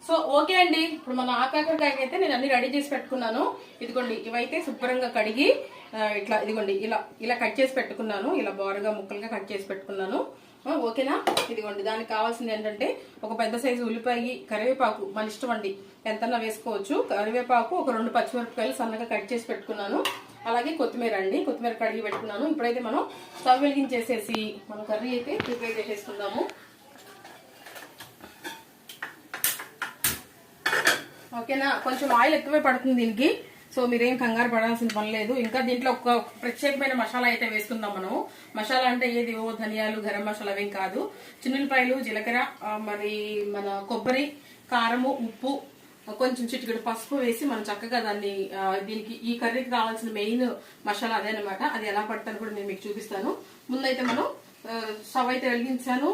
So okay అండి, ఇప్పుడు మన ఆకాకరకాయకి అయితే నేను అన్ని రెడీ చేసి పెట్టుకున్నాను. ఇదిగోండి, ఇవైతే శుభ్రంగా కడిగి ఇట్లా ఇదిగోండి ఇలా ఇలా కట్ చేసి పెట్టుకున్నాను. ఇలా బారుగా ముక్కలుగా కట్ చేసి పెట్టుకున్నాను. ఓకేనా. ఇదిగోండి, దానికి కావాల్సింది ఏంటంటే ఒక పెద్ద సైజు ఉల్లిపాయ, కరివేపాకు మన ఇష్టం అండి, ఎంతన్నా వేసుకోవచ్చు. కరివేపాకు, ఒక 2 పచ్చిమిరపకాయలు సన్నగా కట్ చేసి పెట్టుకున్నాను. అలాగే కొత్తిమీర అండి, కొత్తిమీర కడిగి పెట్టుకున్నాను. ఇప్పుడైతే మనం స్టవ్ వెలిగించేసేసి మన కర్రీ అయితే ప్రిపేర్ చేసేసుకుందాము. ఓకేనా. కొంచెం ఆయిల్ ఎక్కువే పడుతుంది దీనికి, సో మీరేం కంగారు పడాల్సిన పని లేదు. ఇంకా దీంట్లో ఒక ప్రత్యేకమైన మసాలా అయితే వేసుకుందాం మనం. మసాలా అంటే ఏది ధనియాలు, గరం మసాలా అవేం కాదు. చిన్నులపాయలు, జీలకర్ర, మరి మన కొబ్బరి, కారము, ఉప్పు, కొంచెం చిటికెడు పసుపు వేసి మనం చక్కగా దాన్ని దీనికి ఈ కర్రీకి కావాల్సిన మెయిన్ మసాలా అదేనమాట. అది ఎలా పడతాను కూడా నేను మీకు చూపిస్తాను. ముందైతే మనం స్టవ్ అయితే వెలిగించాను.